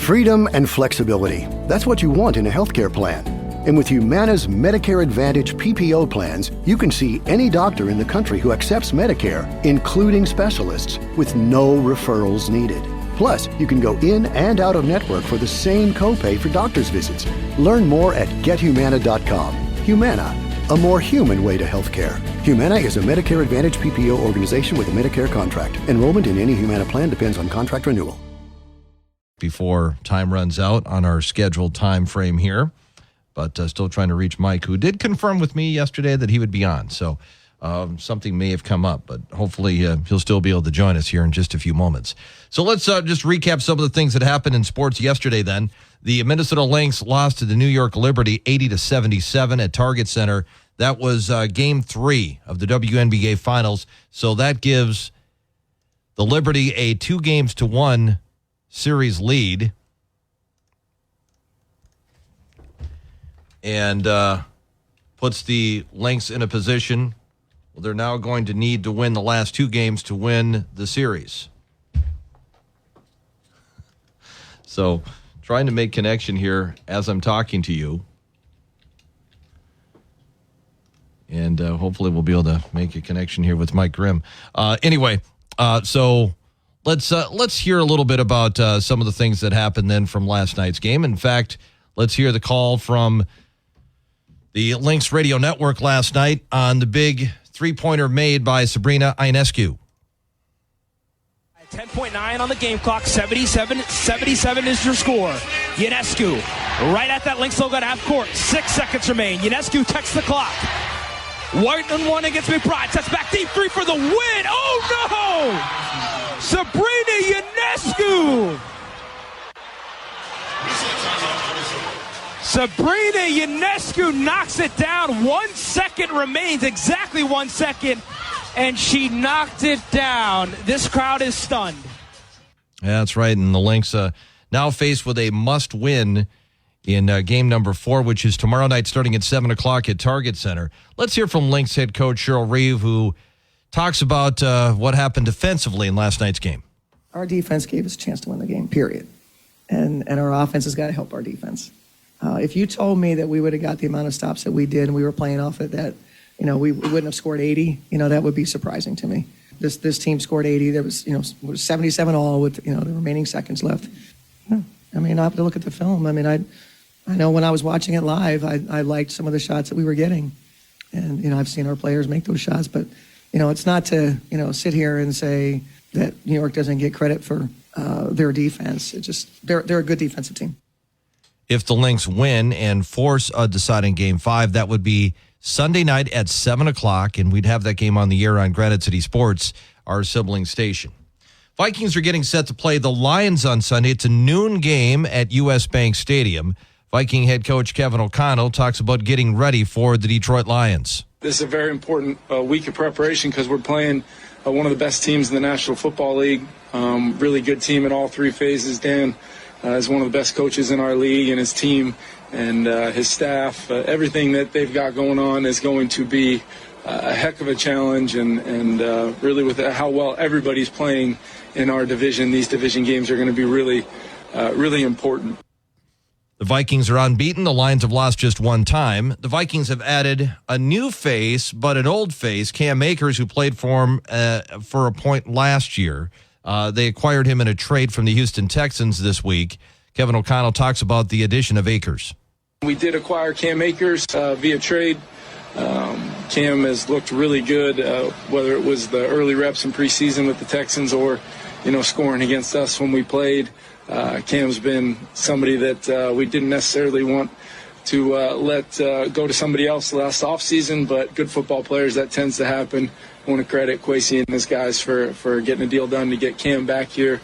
Freedom and flexibility. That's what you want in a healthcare plan. And with Humana's Medicare Advantage PPO plans, you can see any doctor in the country who accepts Medicare, including specialists, with no referrals needed. Plus, you can go in and out of network for the same copay for doctor's visits. Learn more at gethumana.com. Humana, a more human way to healthcare. Humana is a Medicare Advantage PPO organization with a Medicare contract. Enrollment in any Humana plan depends on contract renewal. Before time runs out on our scheduled time frame here, but still trying to reach Mike, who did confirm with me yesterday that he would be on. So something may have come up, but hopefully he'll still be able to join us here in just a few moments. So let's just recap some of the things that happened in sports yesterday then. The Minnesota Lynx lost to the New York Liberty 80-77 at Target Center. That was Game 3 of the WNBA Finals. So that gives the Liberty a 2-1 series lead. And puts the Lynx in a position where they're now going to need to win the last 2 games to win the series. So trying to make connection here as I'm talking to you. And hopefully we'll be able to make a connection here with Mike Grimm. Anyway, so let's hear a little bit about some of the things that happened then from last night's game. In fact, let's hear the call from the Lynx Radio Network last night on the big three-pointer made by Sabrina Ionescu. 10.9 on the game clock, 77 is your score. Ionescu, right at that Lynx logo at half court. 6 seconds remain. Ionescu checks the clock. 1-on-1 against McBride. Sets back deep 3 for the win. Oh, no! Sabrina Ionescu! Sabrina Ionescu knocks it down. 1 second remains, exactly 1 second, and she knocked it down. This crowd is stunned. Yeah, that's right. And the Lynx now faced with a must-win in game number 4, which is tomorrow night starting at 7 o'clock at Target Center. Let's hear from Lynx head coach Cheryl Reeve, who talks about what happened defensively in last night's game. Our defense gave us a chance to win the game, period. And our offense has got to help our defense. If you told me that we would have got the amount of stops that we did and we were playing off it, that we wouldn't have scored 80, that would be surprising to me. This team scored 80. There was 77 all with the remaining seconds left. I have to look at the film. I know when I was watching it live, I liked some of the shots that we were getting, and I've seen our players make those shots. But it's not to sit here and say that New York doesn't get credit for their defense. It's just they're a good defensive team. If the Lynx win and force a deciding Game 5, that would be Sunday night at 7 o'clock, and we'd have that game on the air on Granite City Sports, our sibling station. Vikings are getting set to play the Lions on Sunday. It's a noon game at U.S. Bank Stadium. Viking head coach Kevin O'Connell talks about getting ready for the Detroit Lions. This is a very important week of preparation because we're playing one of the best teams in the National Football League. Really good team in all 3 phases. Dan is one of the best coaches in our league, and his team and his staff, everything that they've got going on is going to be a heck of a challenge. And really with how well everybody's playing in our division, these division games are going to be really, really important. The Vikings are unbeaten. The Lions have lost just 1 time. The Vikings have added a new face, but an old face, Cam Akers, who played for him for a point last year. They acquired him in a trade from the Houston Texans this week. Kevin O'Connell talks about the addition of Akers. We did acquire Cam Akers via trade. Cam has looked really good, whether it was the early reps in preseason with the Texans or, scoring against us when we played. Cam's been somebody that we didn't necessarily want to let go to somebody else last offseason, but good football players, that tends to happen. I want to credit Kwesi and his guys for getting a deal done to get Cam back here.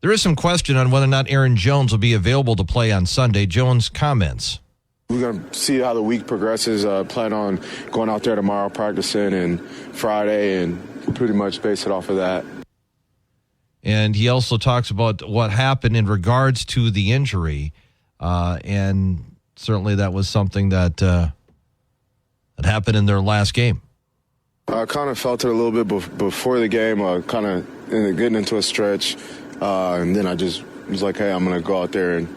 There is some question on whether or not Aaron Jones will be available to play on Sunday. Jones comments. We're going to see how the week progresses. Plan on going out there tomorrow, practicing, and Friday, and pretty much base it off of that. And he also talks about what happened in regards to the injury. And certainly that was something that happened in their last game. I kind of felt it a little bit before the game, kind of getting into a stretch. And then I just was like, hey, I'm going to go out there and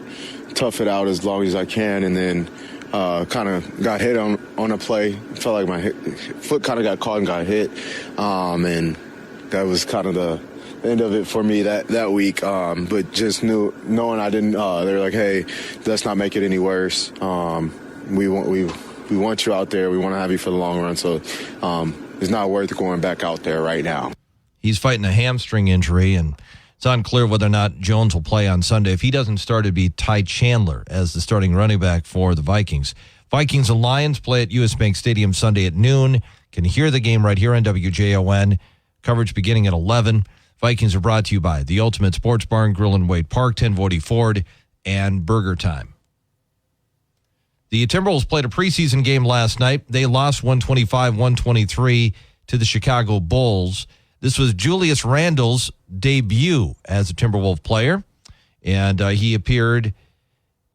tough it out as long as I can. And then kind of got hit on a play. Felt like my foot kind of got caught and got hit. And that was kind of the end of it for me that week. But just knowing I didn't, they were like, hey, let's not make it any worse. We want you out there. We want to have you for the long run. So it's not worth going back out there right now. He's fighting a hamstring injury, and it's unclear whether or not Jones will play on Sunday. If he doesn't start, it'd be Ty Chandler as the starting running back for the Vikings. Vikings and Lions play at US Bank Stadium Sunday at noon. Can hear the game right here on WJON. Coverage beginning at 11. Vikings are brought to you by the Ultimate Sports Bar and Grill in Wade Park, 1040 Ford, and Burger Time. The Timberwolves played a preseason game last night. They lost 125-123 to the Chicago Bulls. This was Julius Randle's debut as a Timberwolf player, and he appeared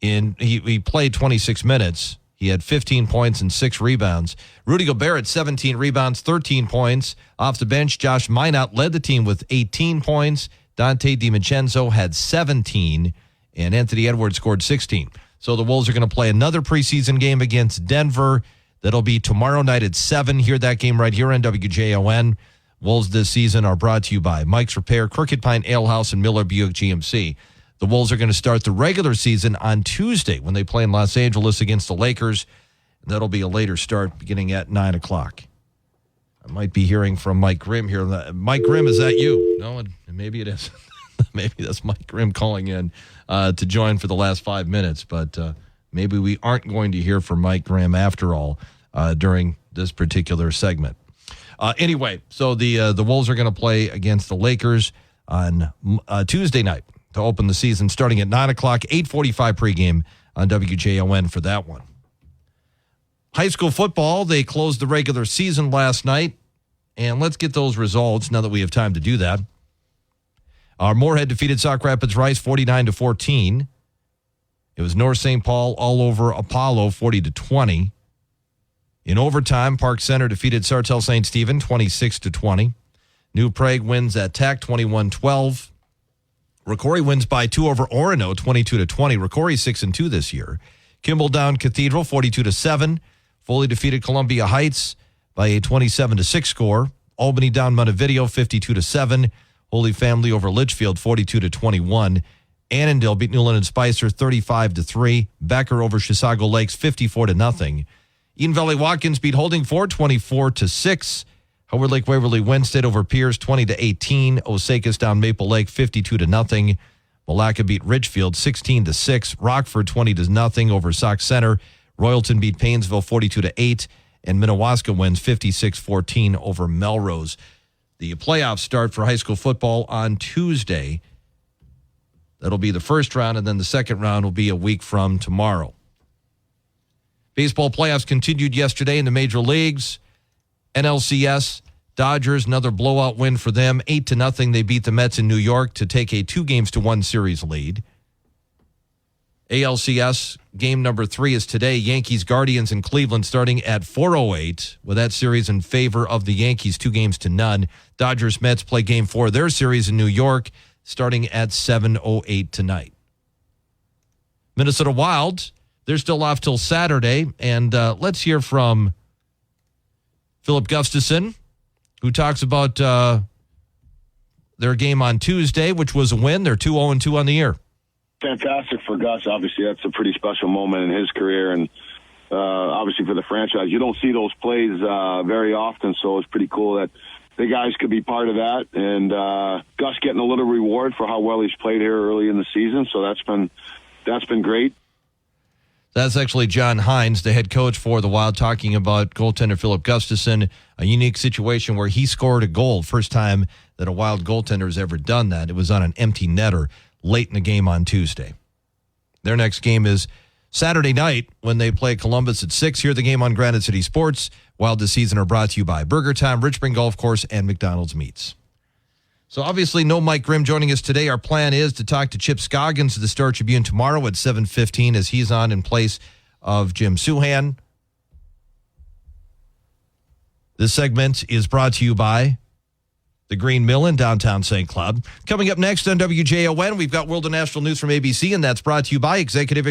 he played 26 minutes. He had 15 points and 6 rebounds. Rudy Gobert had 17 rebounds, 13 points. Off the bench, Josh Minot led the team with 18 points. Dante DiMincenzo had 17, and Anthony Edwards scored 16. So the Wolves are going to play another preseason game against Denver. That'll be tomorrow night at 7. Hear that game right here on WJON. Wolves this season are brought to you by Mike's Repair, Crooked Pine Ale House, and Miller Buick GMC. The Wolves are going to start the regular season on Tuesday when they play in Los Angeles against the Lakers. That'll be a later start beginning at 9 o'clock. I might be hearing from Mike Grimm here. Mike Grimm, is that you? No, maybe it is. Maybe that's Mike Grimm calling in to join for the last 5 minutes. But maybe we aren't going to hear from Mike Grimm after all during this particular segment. Anyway, so the Wolves are going to play against the Lakers on Tuesday night to open the season, starting at 9 o'clock, 8:45 pregame on WJON for that one. High school football, they closed the regular season last night, and let's get those results now that we have time to do that. Moorhead defeated Sauk Rapids Rice 49-14. It was North St. Paul all over Apollo 40-20. In overtime, Park Center defeated Sartell St. Stephen 26-20. New Prague wins at Tech 21-12. Rocori wins by 2 over Orono 22-20. Rocori 6-2 this year. Kimball down Cathedral 42-7. Foley defeated Columbia Heights by a 27-6 score. Albany down Montevideo 52-7. Holy Family over Litchfield 42-21. Annandale beat Newland and Spicer 35-3. Becker over Chisago Lakes 54-0. Eden Valley Watkins beat Holdingford 24-6. Howard Lake Waverly Wednesday over Pierce 20-18. Osakis down Maple Lake 52-0. Malacca beat Ridgefield 16-6. Rockford 20-0 over Sauk Center. Royalton beat Paynesville 42-8. And Minnewaska wins 56-14 over Melrose. The playoffs start for high school football on Tuesday. That'll be the first round, and then the second round will be a week from tomorrow. Baseball playoffs continued yesterday in the major leagues. NLCS, Dodgers, another blowout win for them. 8-0, they beat the Mets in New York to take a 2-1 series lead. ALCS, game number 3 is today. Yankees, Guardians in Cleveland starting at 4:08 with that series in favor of the Yankees, 2-0. Dodgers, Mets play game 4 of their series in New York starting at 7:08 tonight. Minnesota Wild, they're still off till Saturday, and let's hear from Philip Gustafson, who talks about their game on Tuesday, which was a win. They're 2-0-2 on the year. Fantastic for Gus. Obviously, that's a pretty special moment in his career, and obviously for the franchise. You don't see those plays very often, so it's pretty cool that the guys could be part of that. And Gus getting a little reward for how well he's played here early in the season, so that's been great. That's actually John Hines, the head coach for the Wild, talking about goaltender Philip Gustafson, a unique situation where he scored a goal. First time that a Wild goaltender has ever done that. It was on an empty netter late in the game on Tuesday. Their next game is Saturday night when they play Columbus at 6. Hear the game on Granite City Sports. Wild this season are brought to you by Burger Time, Rich Spring Golf Course, and McDonald's Meats. So obviously no Mike Grimm joining us today. Our plan is to talk to Chip Scoggins of the Star Tribune tomorrow at 7:15 as he's on in place of Jim Souhan. This segment is brought to you by the Green Mill in downtown St. Cloud. Coming up next on WJON, we've got World and National News from ABC, and that's brought to you by Executive